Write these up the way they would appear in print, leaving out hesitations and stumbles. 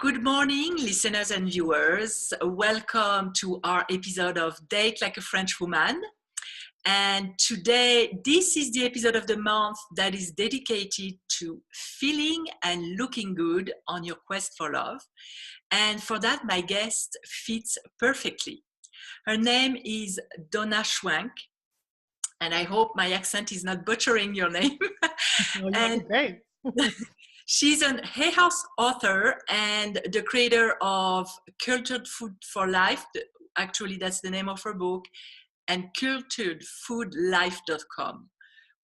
Good morning, listeners and viewers. Welcome to our episode of Date Like a French Woman. And today, this is the episode of the month that is dedicated to feeling and looking good on your quest for love. And for that, my guest fits perfectly. Her name is Donna Schwenk, and I hope my accent is not butchering your name. Oh, you And did great. she's an Hay House author and the creator of Cultured Food for Life. Actually, that's the name of her book, and culturedfoodlife.com,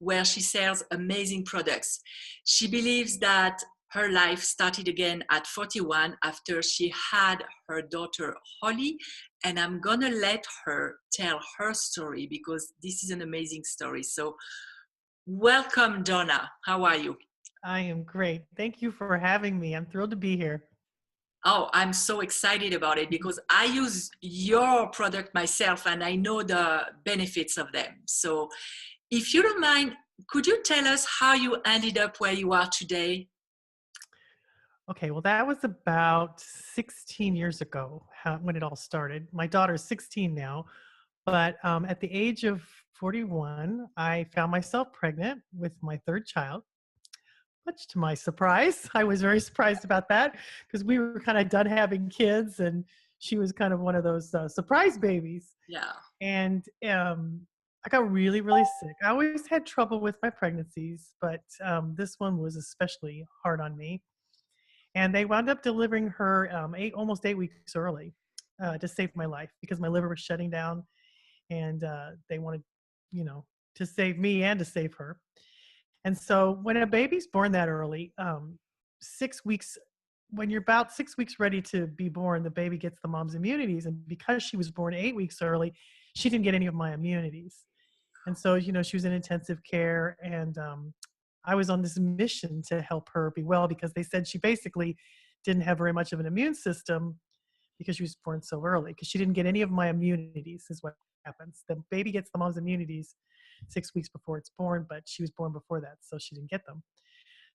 where she sells amazing products. She believes that her life started again at 41 after she had her daughter Holly, and I'm gonna let her tell her story because this is an amazing story. So welcome, Donna. How are you? I am great. Thank you for having me. I'm thrilled to be here. Oh, I'm so excited about it because I use your product myself and I know the benefits of them. So if you don't mind, could you tell us how you ended up where you are today? Okay, well, that was about 16 years ago when it all started. My daughter's 16 now, but at the age of 41, I found myself pregnant with my third child. Much to my surprise, I was very surprised about that because we were kind of done having kids, and she was kind of one of those surprise babies. Yeah. And I got really, really sick. I always had trouble with my pregnancies, but this one was especially hard on me. And they wound up delivering her almost 8 weeks early to save my life because my liver was shutting down, and they wanted, you know, to save me and to save her. And so when a baby's born that early, 6 weeks, when you're about 6 weeks ready to be born, the baby gets the mom's immunities. And because she was born 8 weeks early, she didn't get any of my immunities. And so, she was in intensive care, and I was on this mission to help her be well because they said she basically didn't have very much of an immune system because she was born so early because she didn't get any of my immunities is what happens. The baby gets the mom's immunities 6 weeks before it's born, but she was born before that, so she didn't get them.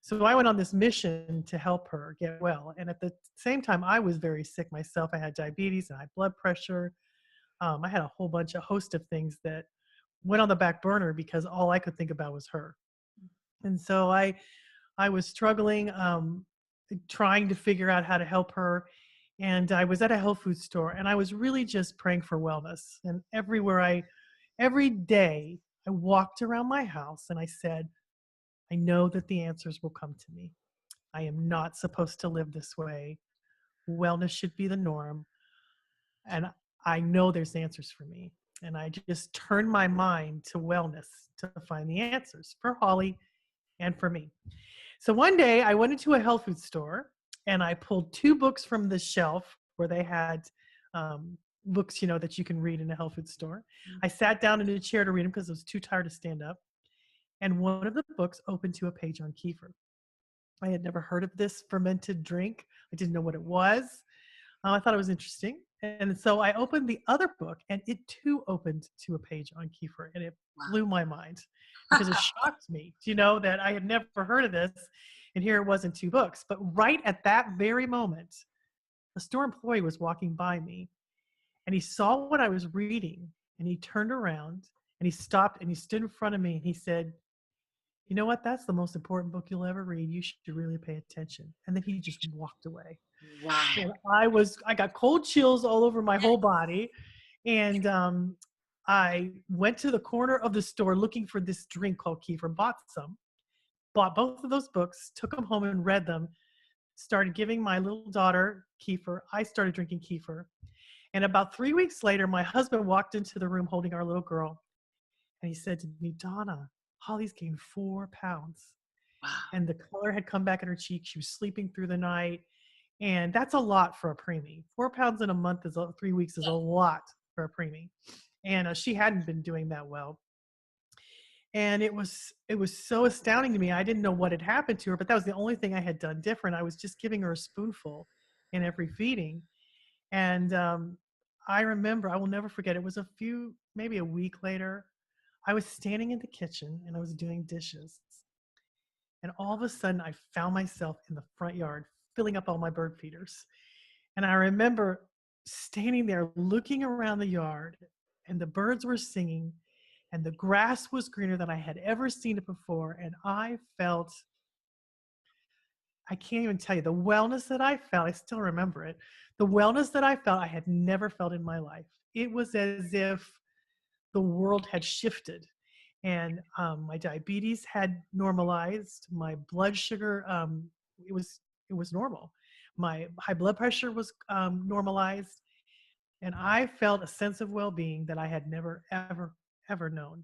So I went on this mission to help her get well. And at the same time, I was very sick myself. I had diabetes and high blood pressure. I had a host of things that went on the back burner because all I could think about was her. And so I was struggling, trying to figure out how to help her. And I was at a health food store, and I was really just praying for wellness. And every day I walked around my house and I said, I know that the answers will come to me. I am not supposed to live this way. Wellness should be the norm. And I know there's answers for me. And I just turned my mind to wellness to find the answers for Holly and for me. So one day I went into a health food store and I pulled two books from the shelf where they had books, that you can read in a health food store. I sat down in a chair to read them because I was too tired to stand up. And one of the books opened to a page on kefir. I had never heard of this fermented drink. I didn't know what it was. I thought it was interesting. And so I opened the other book, and it too opened to a page on kefir, and it blew my mind because it shocked me, that I had never heard of this, and here it was in two books. But right at that very moment, a store employee was walking by me, and he saw what I was reading, and he turned around, and he stopped, and he stood in front of me, and he said, you know what? That's the most important book you'll ever read. You should really pay attention. And then he just walked away. Wow. And I got cold chills all over my whole body. And I went to the corner of the store looking for this drink called kefir, bought both of those books, took them home and read them, started giving my little daughter kefir. I started drinking kefir. And about 3 weeks later, my husband walked into the room holding our little girl. And he said to me, Donna, Holly's gained 4 pounds. Wow. And the color had come back in her cheek. She was sleeping through the night. And that's a lot for a preemie. 4 pounds in a month 3 weeks is a lot for a preemie. And she hadn't been doing that well. And it was so astounding to me. I didn't know what had happened to her, but that was the only thing I had done different. I was just giving her a spoonful in every feeding. And I remember, I will never forget, it was maybe a week later, I was standing in the kitchen and I was doing dishes. And all of a sudden I found myself in the front yard filling up all my bird feeders. And I remember standing there looking around the yard, and the birds were singing, and the grass was greener than I had ever seen it before. And I felt, I can't even tell you the wellness that I felt. I still remember it. The wellness that I felt, I had never felt in my life. It was as if the world had shifted, and my diabetes had normalized. My blood sugar, it was it was normal. My high blood pressure was normalized, and I felt a sense of well-being that I had never ever known.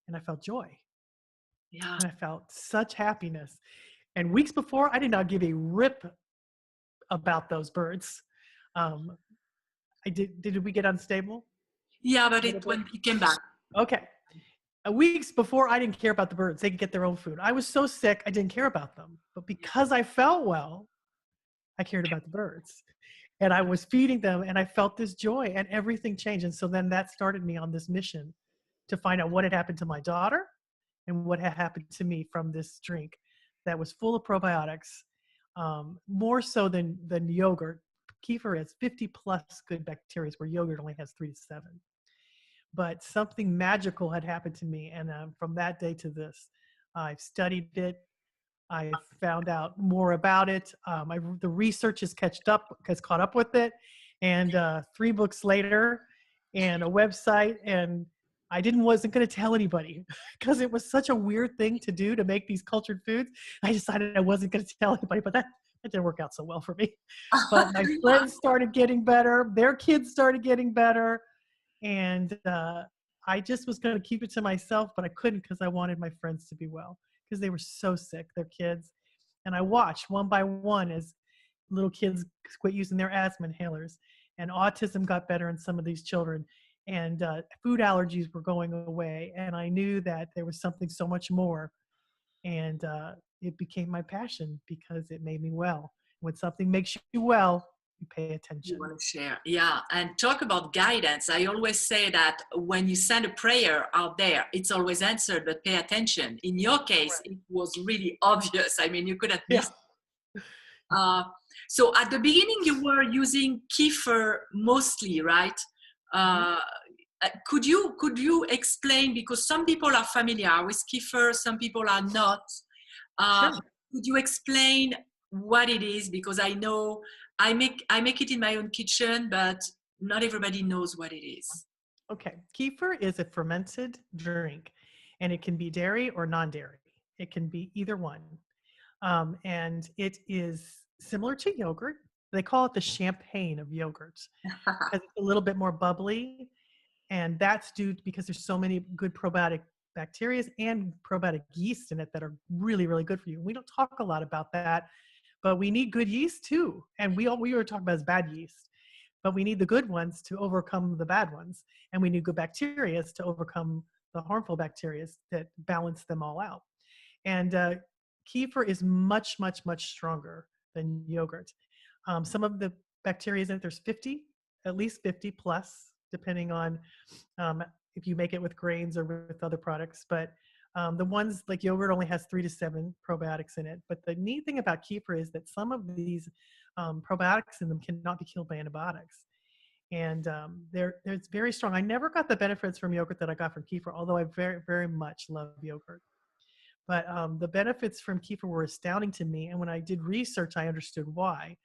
And I felt joy, Yeah. and I felt such happiness. And weeks before, I did not give a rip about those birds. Um, I did. Did we get unstable Yeah, a but little it bit? when it came back. Okay. Weeks before, I didn't care about the birds. They could get their own food. I was so sick, I didn't care about them. But because I felt well, I cared about the birds. And I was feeding them, and I felt this joy, and everything changed. And so then that started me on this mission to find out what had happened to my daughter and what had happened to me from this drink that was full of probiotics, more so than yogurt. Kefir has 50 plus good bacteria, where yogurt only has 3 to 7. But something magical had happened to me, and from that day to this, I've studied it. I found out more about it. The research has caught up with it, and 3 books later, and a website, and wasn't going to tell anybody because it was such a weird thing to do, to make these cultured foods. I decided I wasn't going to tell anybody, but that didn't work out so well for me. But my friends started getting better. Their kids started getting better. And I just was going to keep it to myself, but I couldn't, because I wanted my friends to be well, because they were so sick, their kids. And I watched one by one as little kids quit using their asthma inhalers, and autism got better in some of these children, and food allergies were going away. And I knew that there was something so much more. And it became my passion because it made me well. When something makes you well, you pay You attention. want to share? Yeah. And talk about guidance. I always say that when you send a prayer out there, it's always answered, but pay attention. In your case, Right. it was really obvious. I mean, you could have Yeah. missed. Uh, so at the beginning, you were using kefir mostly, right? Mhm. Uh, could you explain, because some people are familiar with kefir, some people are not. Uh, Sure. could you explain what it is? Because I know I make it in my own kitchen, but not everybody knows what it is. Okay. Kefir is a fermented drink, and it can be dairy or non-dairy. It can be either one. And it is similar to yogurt. They call it the champagne of yogurts because it's a little bit more bubbly. And that's due because there's so many good probiotic bacteria and probiotic yeast in it that are really, really good for you. We don't talk a lot about that, but we need good yeast too. And we were talking about is bad yeast, but we need the good ones to overcome the bad ones. And we need good bacteria to overcome the harmful bacteria that balance them all out. And kefir is much, much, much stronger than yogurt. Some of the bacteria in it, there's 50, at least 50 plus, depending on um, if you make it with grains or with other products. But the ones like yogurt only has 3 to 7 probiotics in it. But the neat thing about kefir is that some of these probiotics in them cannot be killed by antibiotics. And it's very strong. I never got the benefits from yogurt that I got from kefir, although I very, very much love yogurt. But the benefits from kefir were astounding to me. And when I did research, I understood why.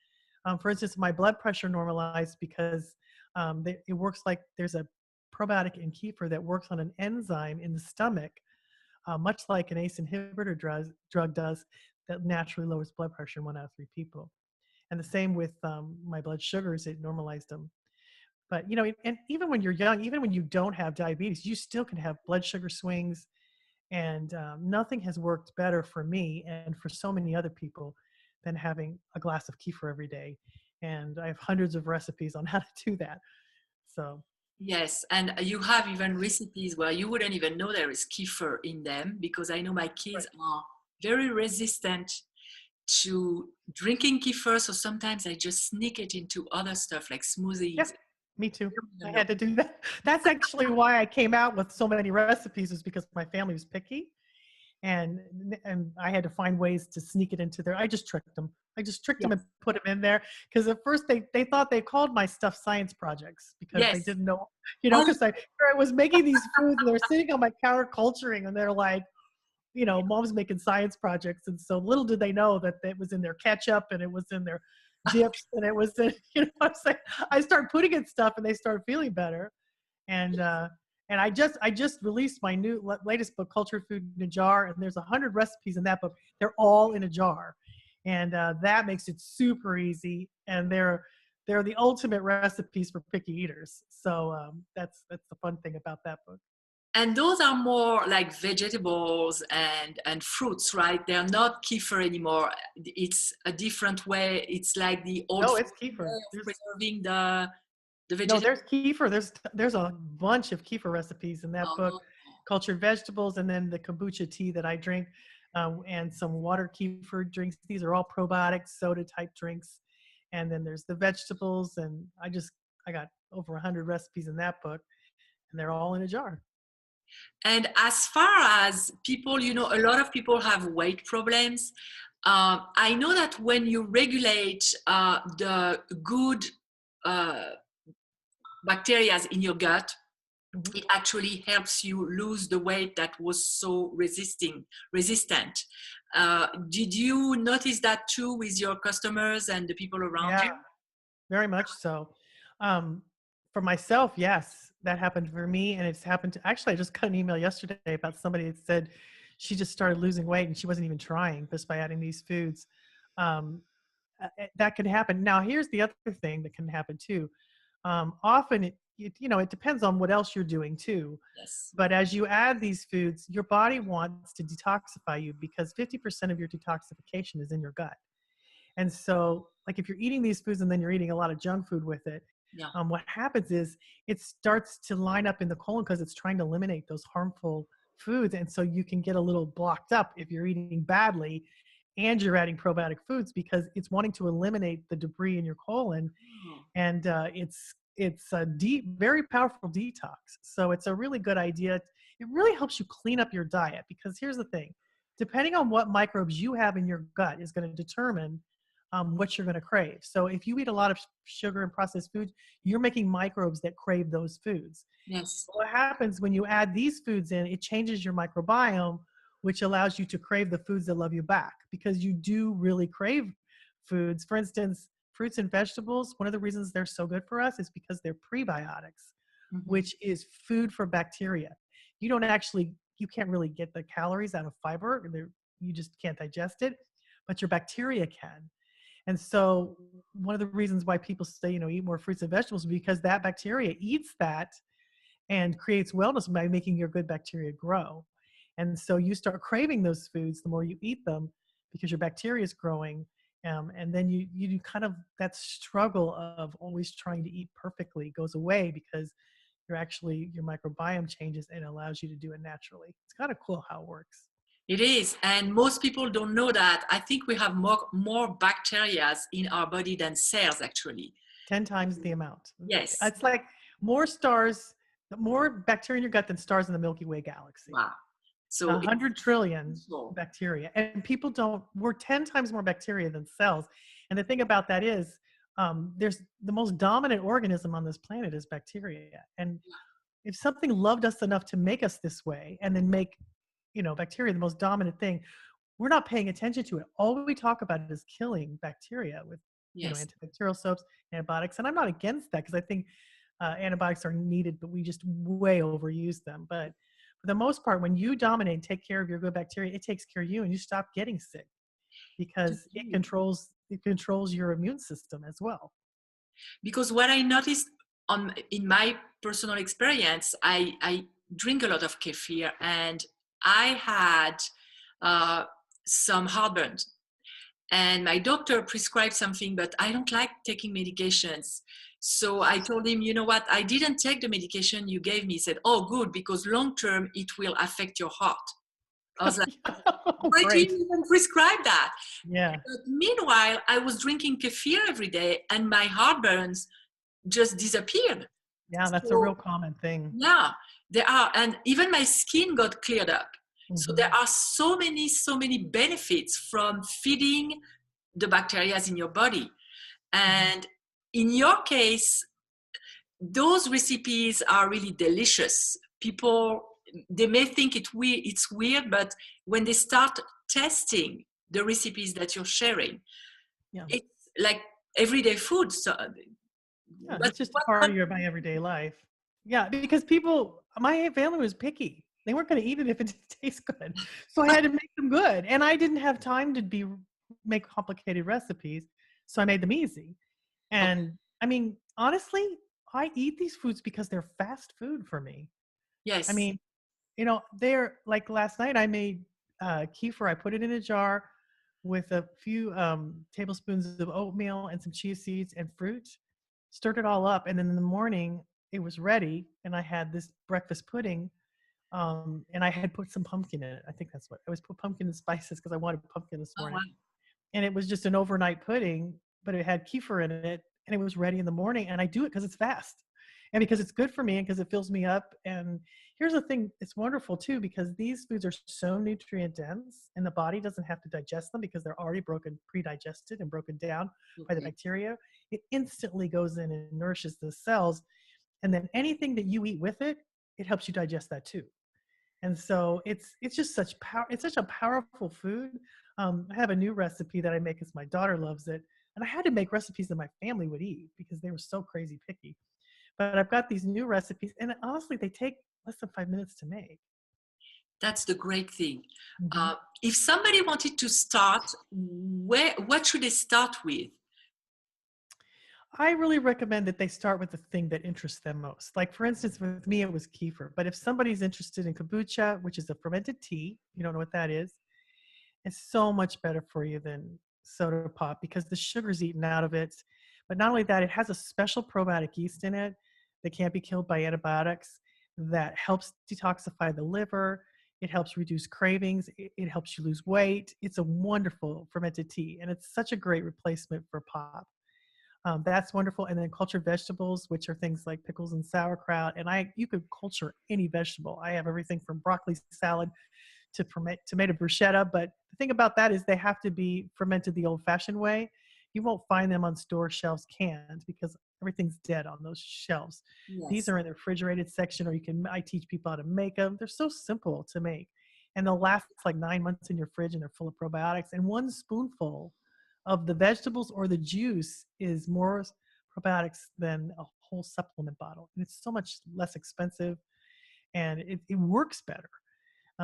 For instance, my blood pressure normalized because it works like there's a probiotic in kefir that works on an enzyme in the stomach, much like an ACE inhibitor drug does, that naturally lowers blood pressure in 1 out of 3 people. And the same with my blood sugars, it normalized them. But, and even when you're young, even when you don't have diabetes, you still can have blood sugar swings. And nothing has worked better for me and for so many other people than having a glass of kefir every day. And I have hundreds of recipes on how to do that. So, Yes, and you have even recipes where you wouldn't even know there is kefir in them, because I know my kids right. are very resistant to drinking kefir, so sometimes I just sneak it into other stuff like Yeah, smoothies. me too. I don't I even know. had to do that. That's actually why I came out with so many recipes, is because my family was picky. And I had to find ways to sneak it into there. I just tricked them. I just tricked them and Yes. put them in there because at first they thought they called my stuff science projects because they Yes. didn't know, Oh, because I was making these foods and they're sitting on my counter culturing and they're like, mom's making science projects. And so little did they know that it was in their ketchup and it was in their dips and it was in, what I'm saying? I start putting in stuff and they start feeling better. And, and I just released my latest book, Cultured Food in a Jar, and there's 100 recipes in that book. They're all in a jar, and that makes it super easy. And they're the ultimate recipes for picky eaters. So that's the fun thing about that book. and those are more like vegetables and fruits, right? They're not kefir anymore. It's a different way. It's like the old No, it's kefir. way of preserving the No, vegetable. there's kefir. There's a bunch of kefir recipes in that book, Oh, cultured vegetables, and then the kombucha tea that I drink, and some water kefir drinks. These are all probiotic soda type drinks. And then there's the vegetables, and I got over 100 recipes in that book, and they're all in a jar. and as far as people, a lot of people have weight problems. I know that when you regulate the good uh, bacteria in your gut, Mhm. it actually helps you lose the weight that was so resistant. Did you notice that too with your customers and the people around Yeah, you? very much so. Um, for myself, yes, that happened for me, and it's happened to. Actually, I just got an email yesterday about somebody that said she just started losing weight and she wasn't even trying just by adding these foods. Um, that can happen. Now, here's the other thing that can happen too. Often, it depends on what else you're doing too. Yes. But as you add these foods, your body wants to detoxify you because 50% of your detoxification is in your gut. And so, like if you're eating these foods and then you're eating a lot of junk food with it, Yeah. what happens is it starts to line up in the colon because it's trying to eliminate those harmful foods. And so you can get a little blocked up if you're eating badly and you're adding probiotic foods because it's wanting to eliminate the debris in your colon. Oh, And it's a deep, very powerful detox. So it's a really good idea. It really helps you clean up your diet because here's the thing: depending on what microbes you have in your gut is going to determine what you're going to crave. So if you eat a lot of sugar and processed foods, you're making microbes that crave those foods. yes. What happens when you add these foods in, it changes your microbiome, which allows you to crave the foods that love you back because you do really crave foods. For instance, fruits and vegetables, one of the reasons they're so good for us is because they're prebiotics, Mhm. which is food for bacteria. You can't really get the calories out of fiber. You just can't digest it, but your bacteria can. And so one of the reasons why people say, eat more fruits and vegetables is because that bacteria eats that and creates wellness by making your good bacteria grow. And so you start craving those foods the more you eat them because your bacteria is growing. And then you do kind of that struggle of always trying to eat perfectly goes away because your microbiome changes and allows you to do it naturally. It's kind of cool how it works. It is, and most people don't know that. I think we have more bacteria in our body than cells, actually. 10 times the amount. Yes. It's like more stars, more bacteria in your gut than stars in the Milky Way galaxy. Wow. So it's 100 trillion useful. bacteria. And people don't, we're 10 times more bacteria than cells. And the thing about that is, there's the most dominant organism on this planet is bacteria. And if something loved us enough to make us this way and then make, bacteria the most dominant thing, we're not paying attention to it. All we talk about is killing bacteria with, Yes. antibacterial soaps, antibiotics. And I'm not against that because I think antibiotics are needed, but we just way overuse them. But for the most part, when you dominate and take care of your good bacteria, it takes care of you and you stop getting sick because it controls your immune system as well. Because what I noticed in my personal experience, I drink a lot of kefir, and I had uh, some heartburn. And my doctor prescribed something, but I don't like taking medications. So I told him, you know what, I didn't take the medication you gave me. He said, oh, good, because long term it will affect your heart. I was like, Oh, why do you great. even prescribe that? Yeah. But meanwhile, I was drinking kefir every day and my heartburns just disappeared. Yeah. That's a So real common thing. yeah, there are, and even my skin got cleared up. So there Hmm. are so many benefits from feeding the bacteria in your body. Mhm. And in your case, those recipes are really delicious. People, they may think it's weird, but when they start testing the recipes that you're sharing, Yeah. it's like everyday food. So, Yeah, but it's just a part of my everyday life. Yeah, because my family was picky. They weren't going to eat it if it didn't taste good. So I had to make them good. And I didn't have time to make complicated recipes. So I made them easy. And I mean, honestly, I eat these foods because they're fast food for me. I yes. mean, they're like last night I made kefir. I put it in a jar with a few tablespoons of oatmeal and some chia seeds and fruit, stirred it all up, and then in the morning it was ready, and I had this breakfast pudding, and I had put some pumpkin in it. I think that's what I was put pumpkin and spices because I wanted pumpkin this Oh, wow. morning, and it was just an overnight pudding, but it had kefir in it, and it was ready in the morning. And I do it because it's fast, and because it's good for me, and because it fills me up. And here's the thing: it's wonderful too because these foods are so nutrient dense, and the body doesn't have to digest them because they're already pre-digested, and broken down by the Okay. bacteria. It instantly goes in and nourishes the cells, and then anything that you eat with it, it helps you digest that too. And so it's just such power. It's such a powerful food. I have a new recipe that I make because my daughter loves it, and I had to make recipes that my family would eat because they were so crazy picky. But I've got these new recipes, and honestly, they take less than 5 minutes to make. That's the great thing. Hmm. Uh, if somebody wanted to start, what should they start with? I really recommend that they start with the thing that interests them most. Like, for instance, with me, it was kefir. But if somebody's interested in kombucha, which is a fermented tea, you don't know what that is, it's so much better for you than soda pop because the sugar's eaten out of it. But not only that, it has a special probiotic yeast in it that can't be killed by antibiotics that helps detoxify the liver. It helps reduce cravings. It helps you lose weight. It's a wonderful fermented tea, and it's such a great replacement for pop. That's wonderful. And then cultured vegetables, which are things like pickles and sauerkraut. And you could culture any vegetable. I have everything from broccoli salad to ferment tomato bruschetta. But the thing about that is they have to be fermented the old-fashioned way. You won't find them on store shelves canned because everything's dead on those shelves. These Yes. are in the refrigerated section, or I teach people how to make them. They're so simple to make, and they'll last like 9 months in your fridge, and they're full of probiotics. And one spoonful of the vegetables or the juice is more probiotics than a whole supplement bottle, and it's so much less expensive, and it works better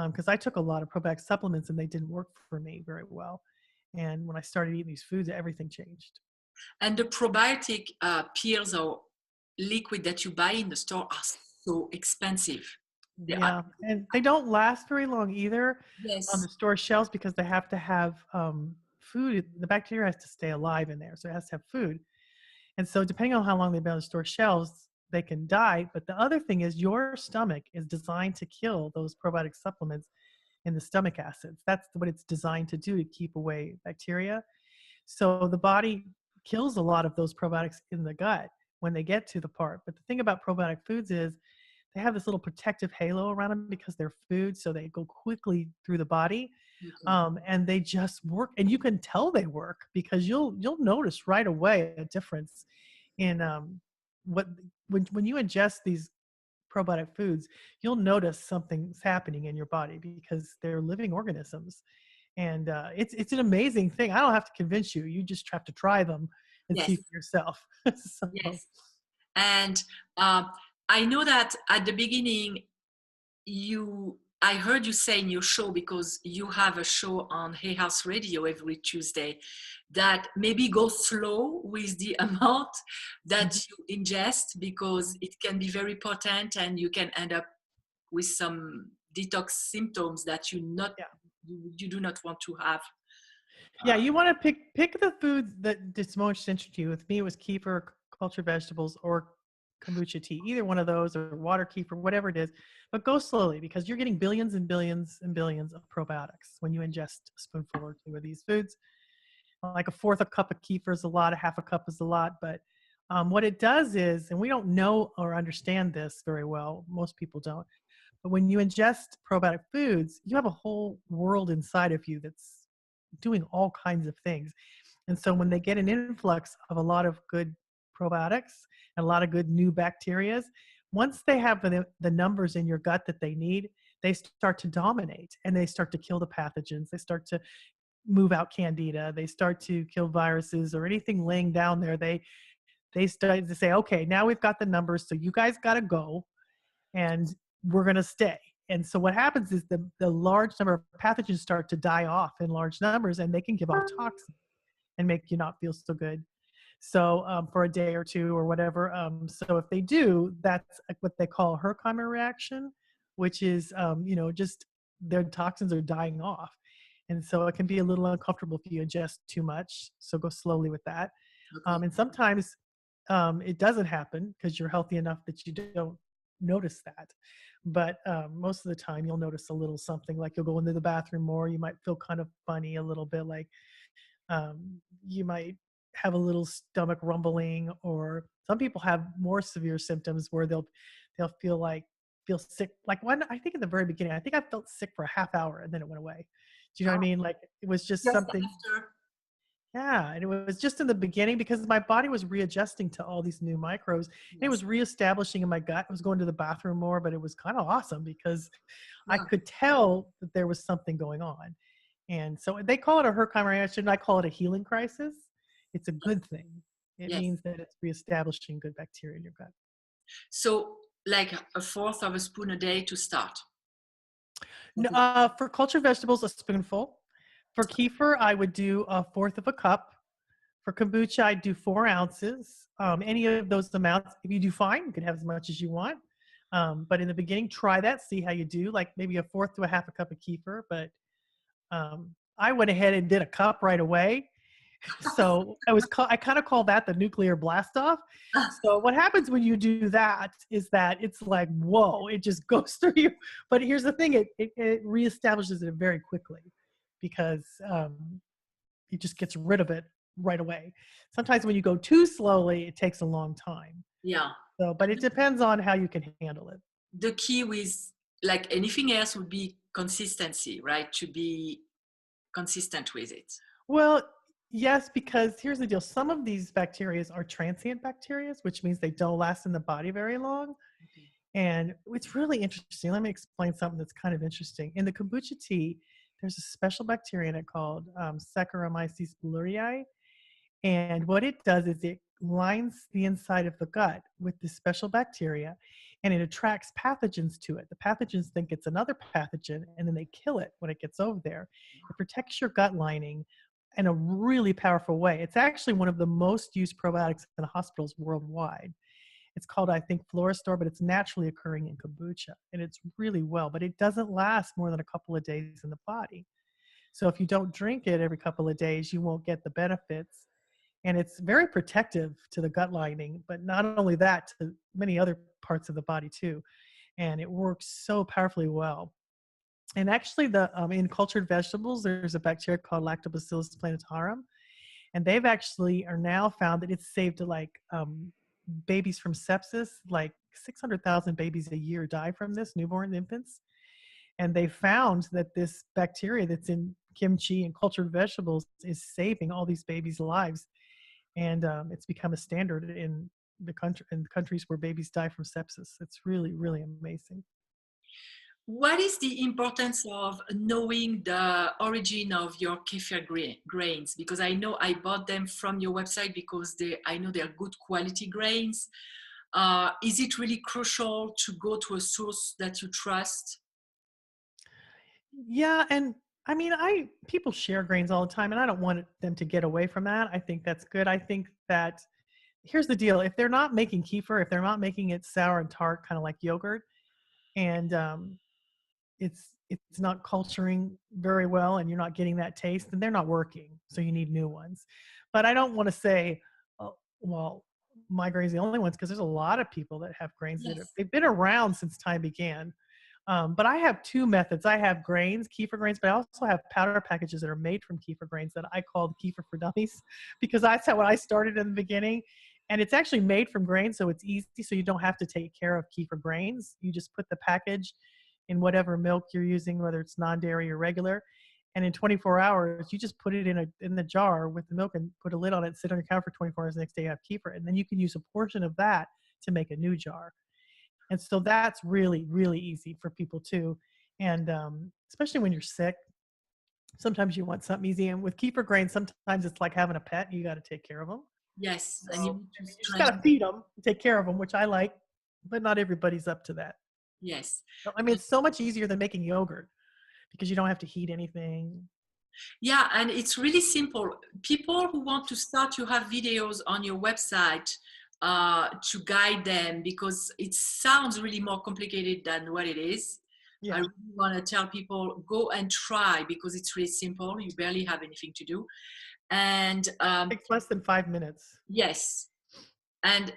because I took a lot of probiotic supplements and they didn't work for me very well. And when I started eating these foods, everything changed. And the probiotic pills or liquid that you buy in the store are so expensive. They are, Yeah, and they don't last very long either on yes, the store shelves because they have to have food. The bacteria has to stay alive in there, so it has to have food. And so, depending on how long they've been on the store shelves, they can die. But the other thing is, your stomach is designed to kill those probiotic supplements in the stomach acids. That's what it's designed to do to keep away bacteria. So the body kills a lot of those probiotics in the gut when they get to the part. But the thing about probiotic foods is they have this little protective halo around them because they're food, so they go quickly through the body, okay. and they just work. And you can tell they work because you'll notice right away a difference in what when you ingest these probiotic foods, you'll notice something's happening in your body because they're living organisms, and it's an amazing thing. I don't have to convince you. You just have to try them and see Yes, for yourself. So yes. And um, I know that at the beginning, I heard you say in your show, because you have a show on Hay House Radio every Tuesday, that maybe go slow with the amount that mhm. you ingest, because it can be very potent and you can end up with some detox symptoms that Yeah. you do not want to have. Yeah, Uh, you want to pick the foods that's most interesting to you. With me, it was kefir, cultured vegetables, or kombucha tea. Either one of those, or water kefir, whatever it is. But go slowly because you're getting billions and billions and billions of probiotics when you ingest a spoonful or two of these foods. Like a fourth a cup of kefir is a lot, a half a cup is a lot. But what it does is, and we don't know or understand this very well, most people don't. But when you ingest probiotic foods, you have a whole world inside of you that's doing all kinds of things. And so when they get an influx of a lot of good probiotics and a lot of good new bacteria, once they have the numbers in your gut that they need, they start to dominate and they start to kill the pathogens. They start to move out candida. They start to kill viruses or anything laying down there. They start to say, okay, now we've got the numbers, so you guys got to go, and we're going to stay. And so what happens is the large number of pathogens start to die off in large numbers, and they can give off toxins and make you not feel so good. So for a day or two or whatever. So if they do, that's what they call a Herkimer reaction, which is, just their toxins are dying off. And so it can be a little uncomfortable if you ingest too much. So go slowly with that. Okay. And sometimes it doesn't happen because you're healthy enough that you don't notice that. But most of the time you'll notice a little something, like you'll go into the bathroom more. You might feel kind of funny a little bit, like you might have a little stomach rumbling, or some people have more severe symptoms where they'll feel sick. Like one, I think in the very beginning, I think I felt sick for a half hour and then it went away. Do you know what I Oh, mean? Like it was just just something. after. Yeah, and it was just in the beginning because my body was readjusting to all these new microbes. And it Yes. was reestablishing in my gut. I was going to the bathroom more, but it was kind of awesome because I Yeah. could tell that there was something going on. And so they call it a Herkimer reaction. I call it a healing crisis. It's a good thing. It Yes. means that it's reestablishing good bacteria in your gut. So, like a fourth of a spoon a day to start. No, for cultured vegetables, a spoonful. For kefir, I would do a fourth of a cup. For kombucha, I'd do 4 ounces. Any of those amounts, if you do fine, you can have as much as you want. But in the beginning, try that, see how you do, like maybe a fourth to a half a cup of kefir. But I went ahead and did a cup right away. So I kind of call that the nuclear blast off. So what happens when you do that is that it's like, whoa, it just goes through you. But here's the thing, it reestablishes it very quickly because it just gets rid of it right away. Sometimes when you go too slowly, it takes a long time. Yeah. So, but it depends on how you can handle it. The key with like anything else would be consistency, right? To be consistent with it. Well, yes, because here's the deal. Some of these bacteria are transient bacteria, which means they don't last in the body very long. Okay. And it's really interesting. Let me explain something that's kind of interesting. In the kombucha tea, there's a special bacteria in it called Saccharomyces boulardii. And what it does is it lines the inside of the gut with this special bacteria, and it attracts pathogens to it. The pathogens think it's another pathogen, and then they kill it when it gets over there. It protects your gut lining in a really powerful way. It's actually one of the most used probiotics in hospitals worldwide. It's called, I think, Florastor, but it's naturally occurring in kombucha, and it's really well, but it doesn't last more than a couple of days in the body. So if you don't drink it every couple of days, you won't get the benefits. And it's very protective to the gut lining, but not only that, to many other parts of the body too. And it works so powerfully well. And actually, in cultured vegetables, there's a bacteria called Lactobacillus plantarum, and they've actually are now found that it's saved to babies from sepsis. Like 600,000 babies a year die from this, newborn infants. And they found that this bacteria that's in kimchi and cultured vegetables is saving all these babies' lives. And it's become a standard in countries where babies die from sepsis. It's really, really amazing. What is the importance of knowing the origin of your kefir grains? Because I know I bought them from your website because I know they're good quality grains. Is it really crucial to go to a source that you trust? Yeah, and I mean, I people share grains all the time, and I don't want them to get away from that. I think that's good. I think that here's the deal: if they're not making kefir, if they're not making it sour and tart, kind of like yogurt, and it's not culturing very well, and you're not getting that taste, then they're not working. So you need new ones. But I don't want to say, oh, well, my grains are the only ones, because there's a lot of people that have grains Yes. they've been around since time began. But I have two methods. I have grains, kefir grains, but I also have powder packages that are made from kefir grains that I call kefir for dummies, because that's how I started in the beginning. And it's actually made from grains, so it's easy. So you don't have to take care of kefir grains. You just put the package in whatever milk you're using, whether it's non-dairy or regular. And in 24 hours, you just put it in the jar with the milk and put a lid on it, sit on your counter for 24 hours. The next day, you have kefir, and then you can use a portion of that to make a new jar. And so that's really, really easy for people too. And especially when you're sick, sometimes you want something easy. And with kefir grains, sometimes it's like having a pet. You got to take care of them. Yes, and you So need to you just got strengthen. to feed them, take care of them, which I like, but not everybody's up to that. Yes. So, I mean, it's so much easier than making yogurt because you don't have to heat anything. Yeah, and it's really simple. People who want to start, you have videos on your website to guide them because it sounds really more complicated than what it is. I Yeah, really want to tell people go and try because it's really simple. You barely have anything to do. And takes less than 5 minutes. yes, and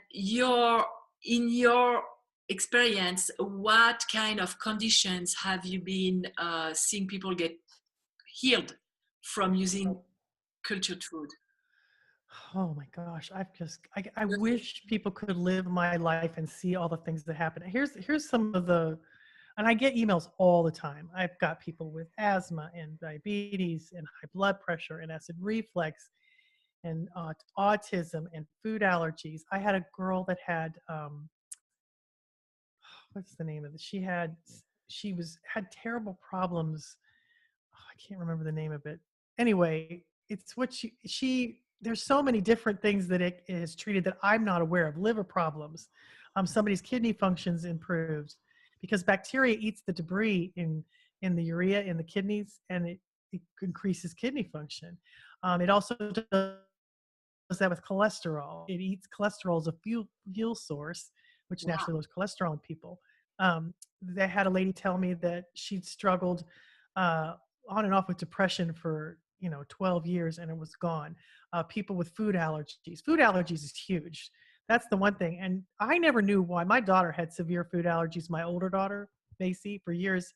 in your experience, what kind of conditions have you been seeing people get healed from using cultured food? Oh my gosh, I Yes. wish people could live my life and see all the things that happen. Here's some of the, and I get emails all the time. I've got people with asthma and diabetes and high blood pressure and acid reflux and autism and food allergies. I had a girl that had what's the name of it? She had terrible problems. Oh, I can't remember the name of it. Anyway, it's what she there's so many different things that it is treated that I'm not aware of. Liver problems, somebody's kidney functions improved because bacteria eats the debris in the urea in the kidneys, and it increases kidney function. It also does that with cholesterol. It eats cholesterol as a fuel source, which Wow. naturally lowers cholesterol in people. They had a lady tell me that she'd struggled uh, on and off with depression for 12 years, and it was gone. People with food allergies. Food allergies is huge. That's the one thing. And I never knew why. My daughter had severe food allergies. My older daughter, Macy, for years,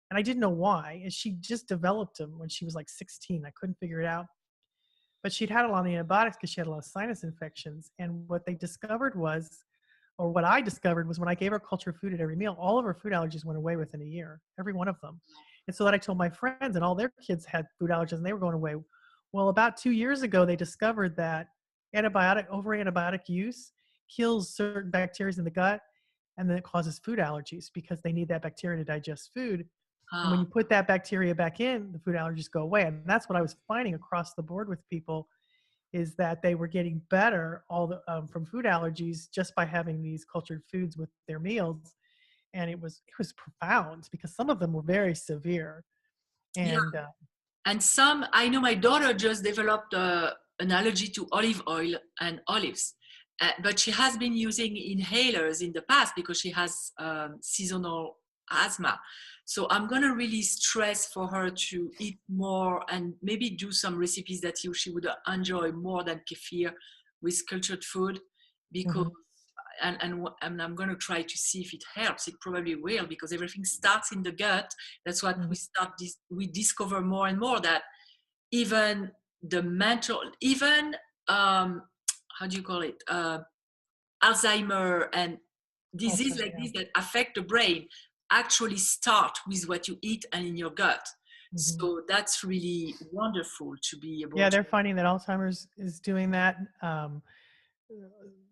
and I didn't know why. And she just developed them when she was like 16. I couldn't figure it out, but she'd had a lot of antibiotics because she had a lot of sinus infections. And what they discovered was, or what I discovered was when I gave her cultured food at every meal, all of her food allergies went away within a year, every one of them. And so then I told my friends, and all their kids had food allergies and they were going away. Well, about 2 years ago, they discovered that over antibiotic use kills certain bacteria in the gut, and then it causes food allergies because they need that bacteria to digest food. And when Ah, you put that bacteria back in, the food allergies go away. And that's what I was finding across the board with people, is that they were getting better from food allergies just by having these cultured foods with their meals. And it was profound because some of them were very severe. yeah. And And some, I know my daughter just developed an allergy to olive oil and olives. But she has been using inhalers in the past because she has seasonal asthma. So I'm going to really stress for her to eat more and maybe do some recipes that she would enjoy more than kefir with cultured food because mhm, and I'm going to try to see if it helps. It probably will because everything starts in the gut. That's what mhm. we discover more and more that even the mental, even how do you call it, Alzheimer and disease Also, like yeah. this that affect the brain actually start with what you eat and in your gut. Mhm. So that's really wonderful to be able Yeah, to. they're finding that Alzheimer's is doing that. Uh,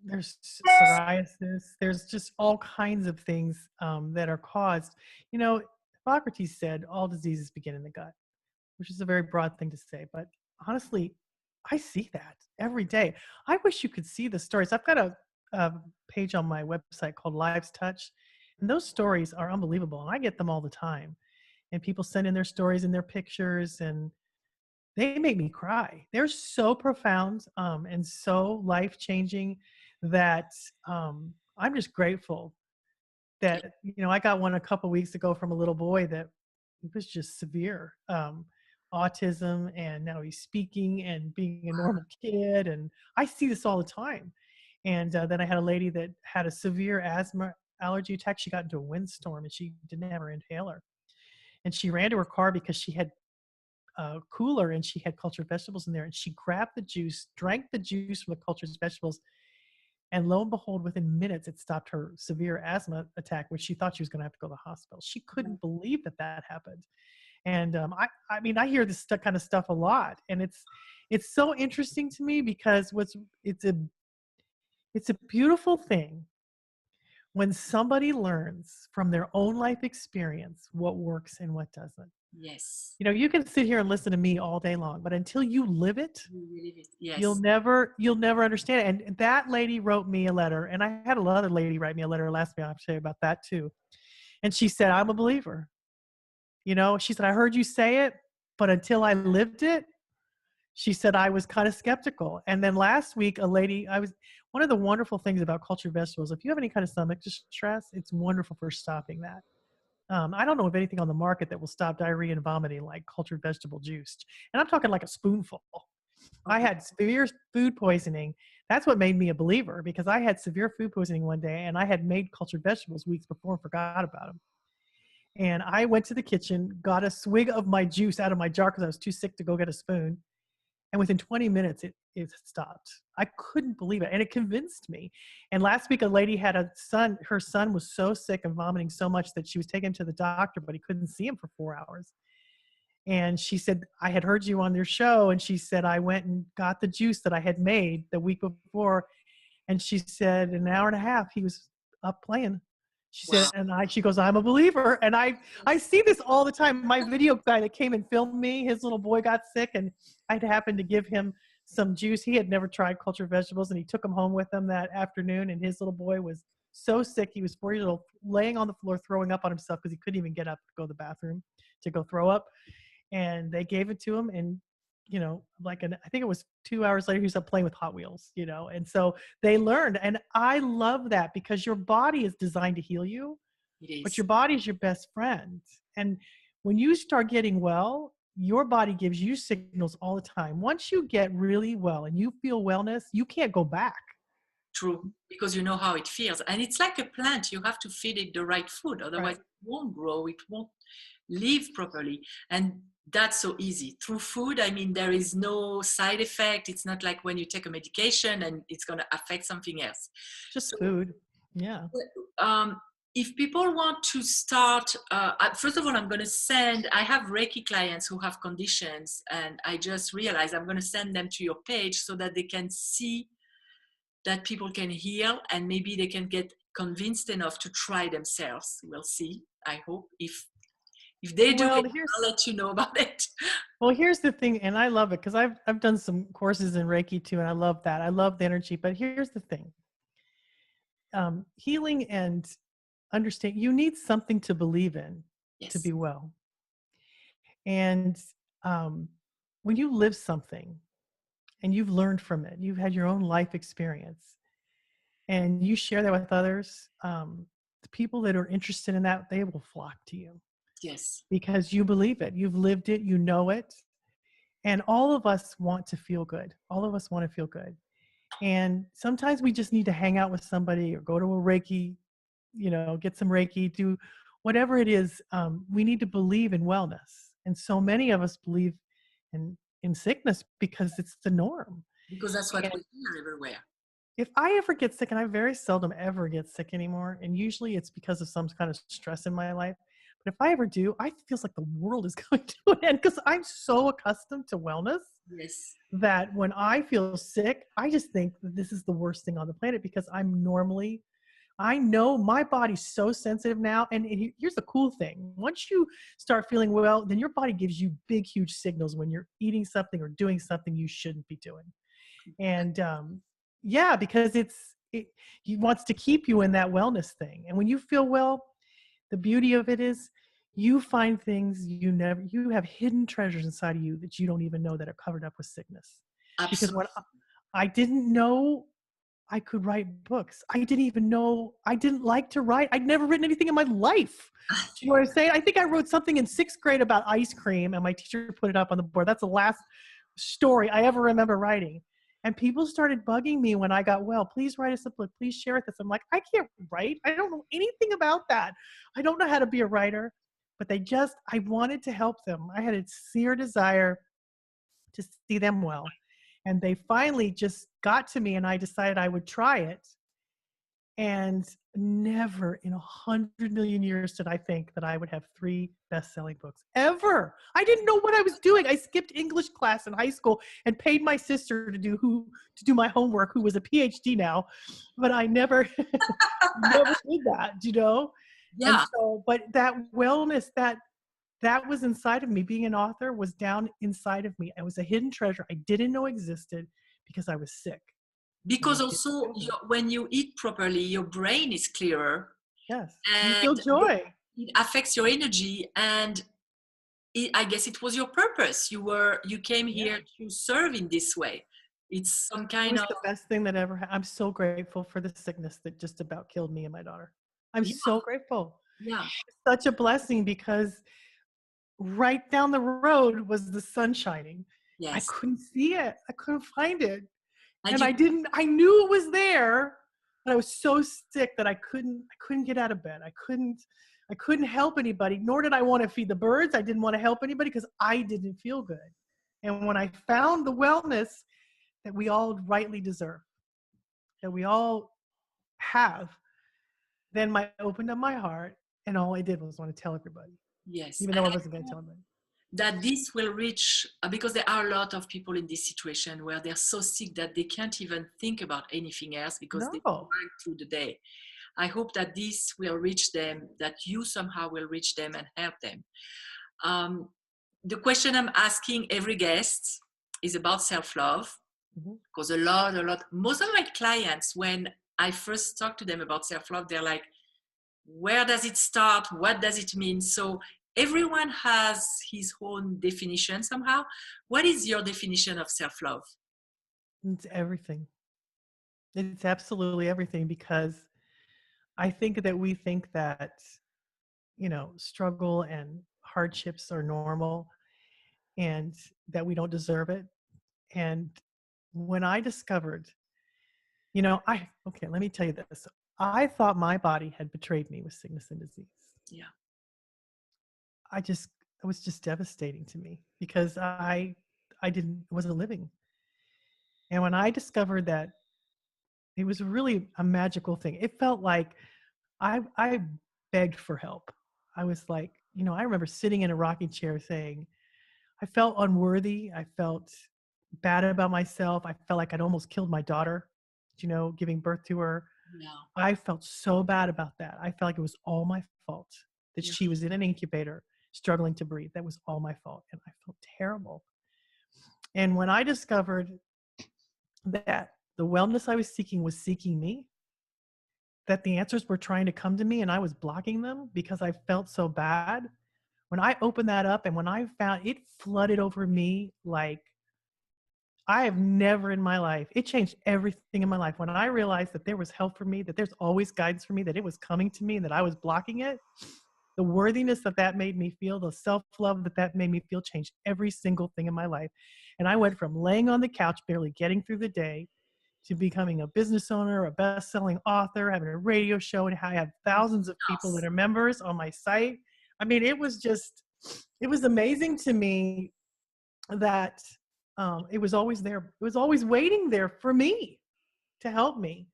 there's psoriasis. There's just all kinds of things that are caused. Hippocrates said all diseases begin in the gut, which is a very broad thing to say. But honestly, I see that every day. I wish you could see the stories. I've got a page on my website called Lives Touch, and those stories are unbelievable. And I get them all the time. And people send in their stories and their pictures, and they make me cry. They're so profound and so life changing that I'm just grateful that I got one a couple weeks ago from a little boy that it was just severe autism, and now he's speaking and being a normal kid, and I see this all the time. And then I had a lady that had a severe asthma allergy attack. She got into a windstorm and she didn't have her inhaler, and she ran to her car because she had a cooler and she had cultured vegetables in there, and she grabbed the juice, drank the juice from the cultured vegetables, and lo and behold, within minutes, it stopped her severe asthma attack, which she thought she was going to have to go to the hospital. She couldn't believe that happened. And I mean, I hear this kind of stuff a lot, and it's so interesting to me because it's a it's a beautiful thing when somebody learns from their own life experience what works and what doesn't. Yes. You know, you can sit here and listen to me all day long, but until you live it, You believe it. you'll Yes. never understand it. And that lady wrote me a letter, and I had another lady write me a letter last week. I'll tell you about that too. And she said, "I'm a believer." You know, she said, "I heard you say it, but until I lived it," she said, "I was kind of skeptical." And then last week, a lady, one of the wonderful things about cultured vegetables, if you have any kind of stomach distress, it's wonderful for stopping that. I don't know of anything on the market that will stop diarrhea and vomiting like cultured vegetable juice. And I'm talking like a spoonful. I Okay. had severe food poisoning. That's what made me a believer, because I had severe food poisoning one day and I had made cultured vegetables weeks before and forgot about them. And I went to the kitchen, got a swig of my juice out of my jar because I was too sick to go get a spoon. And within 20 minutes, it stopped. I couldn't believe it. And it convinced me. And last week, a lady had a son. Her son was so sick and vomiting so much that she was taking him to the doctor, but he couldn't see him for 4 hours. And she said, "I had heard you on your show." And she said, "I went and got the juice that I had made the week before." And she said, "An hour and a half, he was up playing." She Wow. said, she goes, "I'm a believer." And I see this all the time. My video guy that came and filmed me, his little boy got sick and I'd happened to give him some juice. He had never tried cultured vegetables and he took them home with him that afternoon. And his little boy was so sick. He was 4 years old, laying on the floor, throwing up on himself because he couldn't even get up to go to the bathroom to go throw up. And they gave it to him, and I think it was 2 hours later he was up playing with Hot Wheels, and so they learned. And I love that, because your body is designed to heal you, It but is. your body is your best friend. And when you start getting well, your body gives you signals all the time. Once you get really well and you feel wellness, you can't go back. True, because you know how it feels. And it's like a plant, you have to feed it the right food, otherwise Right. it won't grow, it won't live properly. And that's so easy. Through food, I mean, there is no side effect. It's not like when you take a medication and it's going to affect something else. Just So, food. Yeah. um, if people want to start, first of all, I have Reiki clients who have conditions, and I just realized I'm going to send them to your page so that they can see that people can heal, and maybe they can get convinced enough to try themselves. We'll see. I hope if they do Well, it, I'll let you know about it. here's the thing, and I love it because I've done some courses in Reiki too, and I love that. I love the energy. But here's the thing: healing and understand. You need something to believe in to Yes, be well. And um, when you live something and you've learned from it, you've had your own life experience, and you share that with others. The people that are interested in that, they will flock to you yes, because you believe it. You've lived it. You know it. And all of us want to feel good. All of us want to feel good. And sometimes we just need to hang out with somebody or go to a Reiki, get some Reiki, do whatever it is. We need to believe in wellness. And so many of us believe in sickness because it's the norm. because that's what And we hear everywhere. if I ever get sick, and I very seldom ever get sick anymore, and usually it's because of some kind of stress in my life. But if I ever do, I feels like the world is going to an end because I'm so accustomed to wellness Yes, that when I feel sick, I just think that this is the worst thing on the planet, because I know my body's so sensitive now. And here's the cool thing: once you start feeling well, then your body gives you big, huge signals when you're eating something or doing something you shouldn't be doing. And yeah, because he wants to keep you in that wellness thing. And when you feel well, the beauty of it is you find things you have hidden treasures inside of you that you don't even know that are covered up with sickness. Because absolutely. when I didn't know I could write books, I didn't even know I didn't like to write. I'd never written anything in my life. Do you know what I'm saying? I think I wrote something in 6th grade about ice cream, and my teacher put it up on the board. That's the last story I ever remember writing. And people started bugging me when I got well. "Please write us a book. Please share with us." I'm like, "I can't write. I don't know anything about that. I don't know how to be a writer." But I wanted to help them. I had a sincere desire to see them well. And they finally just got to me, and I decided I would try it. And never in 100 million years did I think that I would have 3 best-selling books ever. I didn't know what I was doing. I skipped English class in high school and paid my sister to do my homework, who was a PhD now, but I never never did that, you know? And Yeah, so, but that wellness, that was inside of me. Being an author was down inside of me. It was a hidden treasure I didn't know existed because I was sick and I because didn't also feel good. when you eat properly, your brain is clearer Yes, you feel and joy. it affects your energy. And I guess it was your purpose. You came Yeah. here to serve in this way. It's some It kind was of, the best thing that ever I'm so grateful for the sickness that just about killed me and my daughter. I'm yeah, so grateful. yeah, It's such a blessing because right down the road was the sun shining. I yes. couldn't see it. I couldn't find it. And And you, I knew it was there, but I was so sick that I couldn't get out of bed. I couldn't help anybody, nor did I want to feed the birds. I didn't want to help anybody because I didn't feel good. And when I found the wellness that we all rightly deserve, that we all have, then I opened up my heart and all I did was want to tell everybody, yes. even And though I I wasn't going to tell hope anybody. that this will reach, because there are a lot of people in this situation where they're so sick that they can't even think about anything else because they No. drag through the day. I hope that this will reach them, that you somehow will reach them and help them. Um, the question I'm asking every guest is about self-love, Mhm. because most of my clients, when I first talk to them about self-love, they're like, where does it start? What does it mean? So everyone has his own definition somehow. What is your definition of self-love? It's everything. It's absolutely everything because I think that we think that, struggle and hardships are normal and that we don't deserve it. And when I discovered, okay, let me tell you this. I thought my body had betrayed me with sickness and disease. Yeah. I just it was just devastating to me because I wasn't living. And when I discovered that it was really a magical thing, it felt like I begged for help. I was like, I remember sitting in a rocking chair saying, I felt unworthy. I felt bad about myself. I felt like I'd almost killed my daughter, giving birth to her. Yeah. I felt so bad about that. I felt like it was all my fault that Yeah. she was in an incubator struggling to breathe. That was all my fault. And I felt terrible. And when I discovered that the wellness I was seeking was seeking me, that the answers were trying to come to me and I was blocking them because I felt so bad. When I opened that up and when I found it flooded over me like I have never in my life, it changed everything in my life. When I realized that there was help for me, that there's always guidance for me, that it was coming to me and that I was blocking it, the worthiness that that made me feel, the self-love that that made me feel changed every single thing in my life. And I went from laying on the couch, barely getting through the day, to becoming a business owner, a best-selling author, having a radio show, and I have thousands of people that Yes. are members on my site. I mean, it was amazing to me that it was always there. It was always waiting there for me to help me.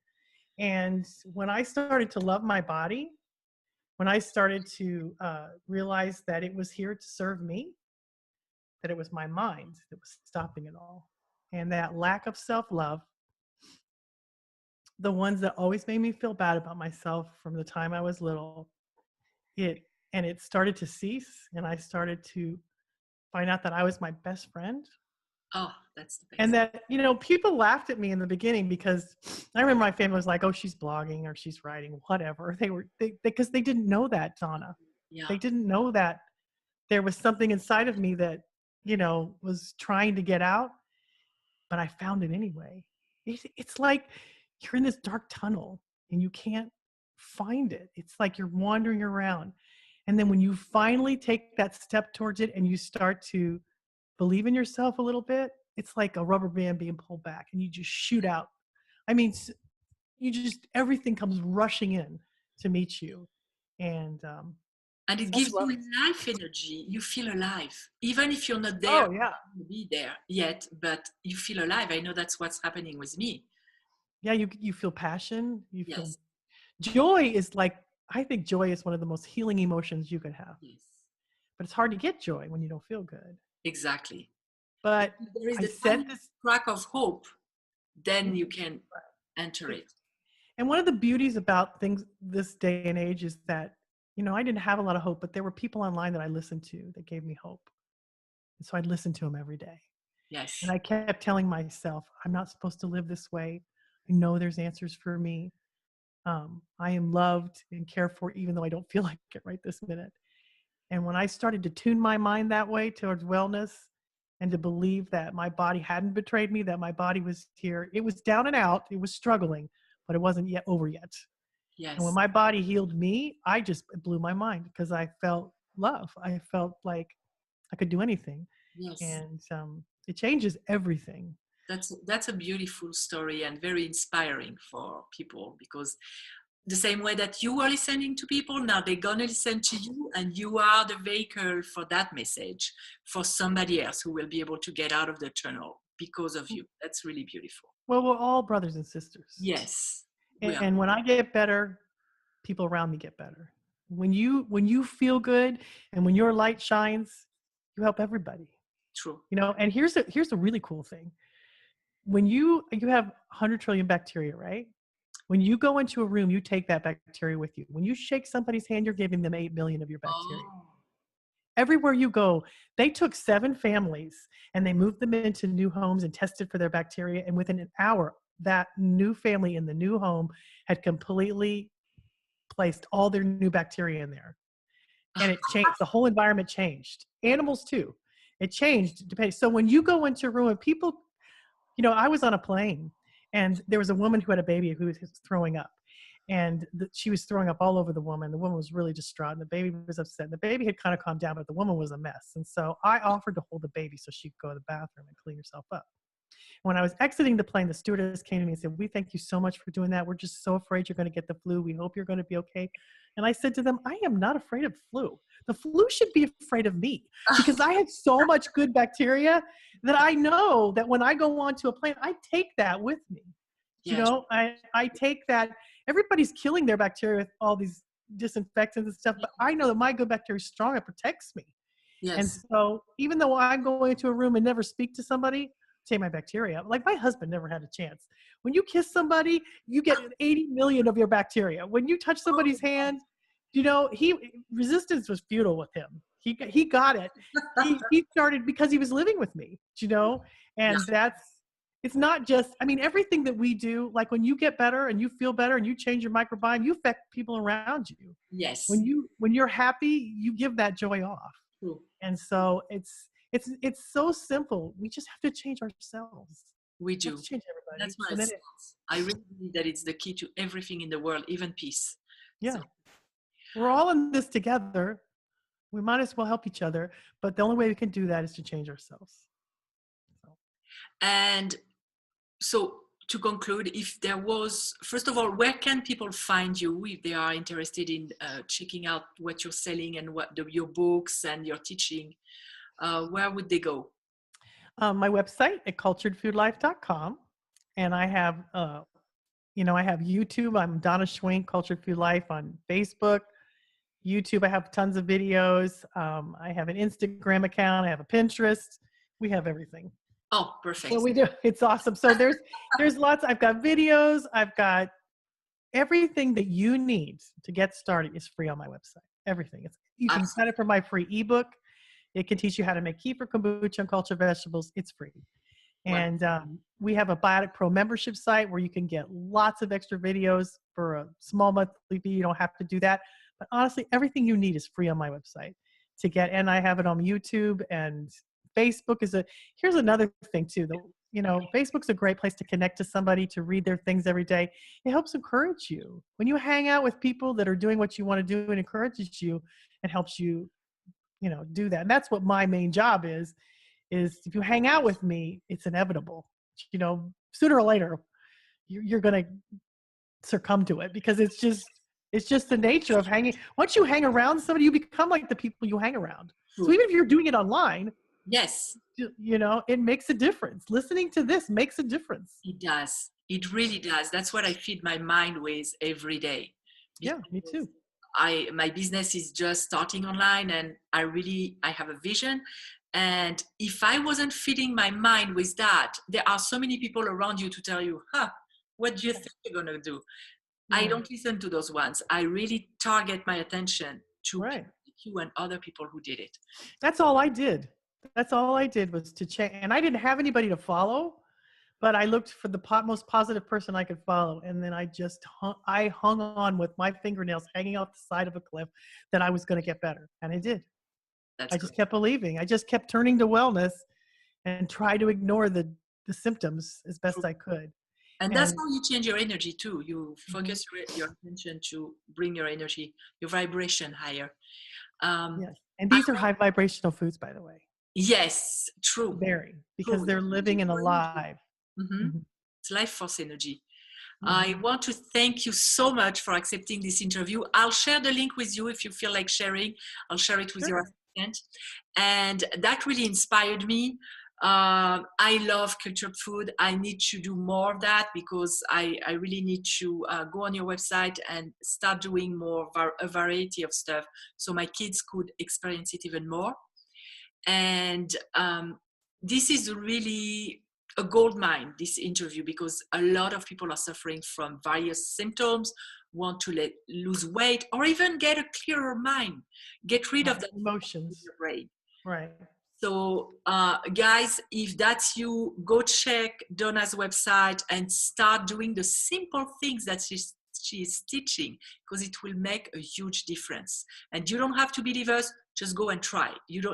And when I started to love my body, when I started to realize that it was here to serve me, that it was my mind that was stopping it all, and that lack of self-love, the ones that always made me feel bad about myself from the time I was little, it started to cease, and I started to find out that I was my best friend. Oh, that's the And best. that, people laughed at me in the beginning because I remember my family was like, oh, she's blogging or she's writing, whatever. Because they didn't know that, Donna. Yeah. They didn't know that there was something inside of me that, was trying to get out, but I found it anyway. It's like you're in this dark tunnel and you can't find it. It's like you're wandering around. And then when you finally take that step towards it and you start to believe in yourself a little bit, it's like a rubber band being pulled back and you just shoot out. I mean, everything comes rushing in to meet you. And And it that's gives love. you life energy. You feel alive, even if you're not there Oh, yeah. to be there yet, but you feel alive. I know that's what's happening with me. Yeah, you feel passion. You feel Yes. Joy is like, I think joy is one of the most healing emotions you can have. Yes. But it's hard to get joy when you don't feel good. Exactly. But There is I the said tiny this. crack of hope, then you Mhm. can enter it. And one of the beauties about things this day and age is that, I didn't have a lot of hope, but there were people online that I listened to that gave me hope. And so I'd listen to them every day. And Yes. I kept telling myself, I'm not supposed to live this way. I know there's answers for me. I am loved and cared for, even though I don't feel like it right this minute. And when I started to tune my mind that way towards wellness and to believe that my body hadn't betrayed me, that my body was here, it was down and out, it was struggling, but it wasn't yet over yet. And when Yes. my body healed me, it blew my mind because I felt love. I felt like I could do anything. Yes. And it changes everything. That's a beautiful story and very inspiring for people, because the same way that you are listening to people, now they're going to listen to you, and you are the vehicle for that message for somebody else who will be able to get out of the tunnel because of you. That's really beautiful. Well, we're all brothers and sisters. Yes, we And, are. and when I get better, people around me get better. When you feel good and when your light shines, you help everybody. True. And here's a really cool thing. When you have 100 trillion bacteria, right? When you go into a room, you take that bacteria with you. When you shake somebody's hand, you're giving them 8 million of your bacteria. Oh, Everywhere you go, they took 7 families and they moved them into new homes and tested for their bacteria. And within an hour, that new family in the new home had completely placed all their new bacteria in there. And it changed. The whole environment changed. Animals too. It changed. So when you go into a room and people, I was on a plane and there was a woman who had a baby who was throwing up. And she was throwing up all over the woman. The woman was really distraught and the baby was upset. And the baby had kind of calmed down, but the woman was a mess. And so I offered to hold the baby so she could go to the bathroom and clean herself up. When I was exiting the plane, the stewardess came to me and said, "We thank you so much for doing that. We're just so afraid you're going to get the flu. We hope you're going to be okay." And I said to them, "I am not afraid of flu. The flu should be afraid of me because I have so much good bacteria that I know that when I go onto a plane, I take that with me. yes, I take that. Everybody's killing their bacteria with all these disinfectants and stuff, but I know that my good bacteria is strong. It protects me. And yes, so even though I'm going into a room and never speak to somebody, take my bacteria. Like my husband never had a chance. When you kiss somebody, you get 80 million of your bacteria. When you touch somebody's hand, resistance was futile with him. He got it. He started because he was living with me, yeah, and it's not just, everything that we do, like when you get better and you feel better and you change your microbiome, you affect people around you. yes, When you're happy, you give that joy off. true. And so it's so simple. We just have to change ourselves. We We have to do. change That's everybody. what And it then starts. I really believe that it's the key to everything in the world, even peace. So, yeah, we're all in this together. We might as well help each other. But the only way we can do that is to change ourselves. So, and so to conclude, if there was, first of all, where can people find you if they are interested in checking out what you're selling and your books and your teaching? Where would they go? my website at culturedfoodlife.com. And I have YouTube. I'm Donna Schwenk, Cultured Food Life on Facebook. YouTube, I have tons of videos. I have an Instagram account. I have a Pinterest. We have everything. Oh, perfect. What we do, it's awesome. So there's lots. I've got videos. I've got everything that you need to get started is free on my website. Everything. You can sign up for my free ebook. It can teach you how to make kefir, kombucha, and cultured vegetables. It's free. And we have a Biotic Pro membership site where you can get lots of extra videos for a small monthly fee. You don't have to do that. But honestly, everything you need is free on my website to get. And I have it on YouTube, and Facebook here's another thing too. Facebook's a great place to connect to somebody, to read their things every day. It helps encourage you. When you hang out with people that are doing what you want to do and encourages you, it helps you, do that. And that's what my main job is if you hang out with me, it's inevitable. Sooner or later, you're going to succumb to it because it's just the nature of hanging. Once you hang around somebody, you become like the people you hang around. So even if you're doing it online, yes, it makes a difference. Listening to this makes a difference. it does. It really does. That's what I feed my mind with every day. Yeah, me too. My business is just starting online, and I have a vision. And if I wasn't feeding my mind with that, there are so many people around you to tell you, what do you think you're going to do? I Yeah. don't listen to those ones. I really target my attention to Right. people like you and other people who did it. That's all I did. That's all I did was to check. And I didn't have anybody to follow, but I looked for the most positive person I could follow. And then I hung on with my fingernails hanging off the side of a cliff that I was going to get better. And I did. That's I good. just kept believing. I just kept turning to wellness and try to ignore the symptoms as best I could. And that's how you change your energy too. You focus your attention to bring your energy, your vibration higher. Yes. And these are high vibrational foods, by the way. Yes, true. Very, because they're living and alive. It's life force energy. I want to thank you so much for accepting this interview. I'll share the link with you if you feel like sharing. I'll share it with your assistant. And that really inspired me. I love cultured food. I need to do more of that because I really need to go on your website and start doing more a variety of stuff so my kids could experience it even more. And this is really a gold mine, this interview, because a lot of people are suffering from various symptoms, want to lose weight, or even get a clearer mind, get rid of the emotions in your brain. Right. So guys, if that's you, go check Donna's website and start doing the simple things that she's teaching, because it will make a huge difference. And you don't have to believe us, just go and try.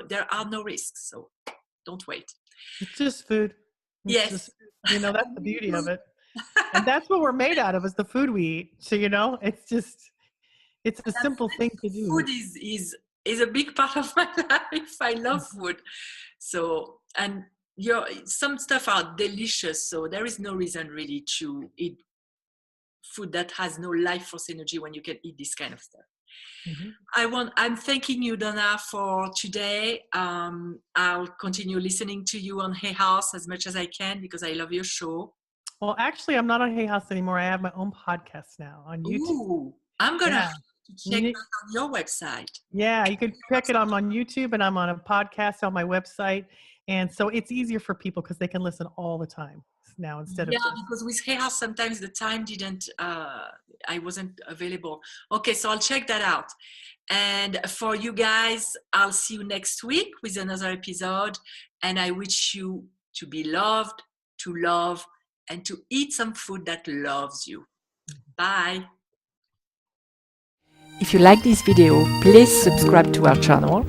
There are no risks, so don't wait. It's just food. Yes. That's the beauty of it. And that's what we're made out of, is the food we eat. So, it's a simple thing to do. Food is a big part of my life. I love food. So, and some stuff are delicious. So there is no reason really to eat food that has no life force energy when you can eat this kind of stuff. I'm thanking you, Donna, for today. I'll continue listening to you on Hay House as much as I can because I love your show. Well, actually, I'm not on Hay House anymore. I have my own podcast now on YouTube. Ooh, I'm going to have to check that on your website. Yeah, you can check it on YouTube, and I'm on a podcast on my website. And so it's easier for people because they can listen all the time now instead of because with Hay House sometimes the time I wasn't available. Okay, so I'll check that out. And for you guys, I'll see you next week with another episode, and I wish you to be loved, to love, and to eat some food that loves you. Bye. If you like this video, please subscribe to our channel.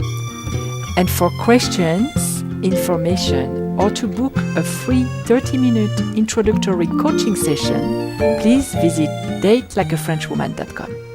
And for questions, information, or to book a free 30-minute introductory coaching session, please visit datelikeafrenchwoman.com.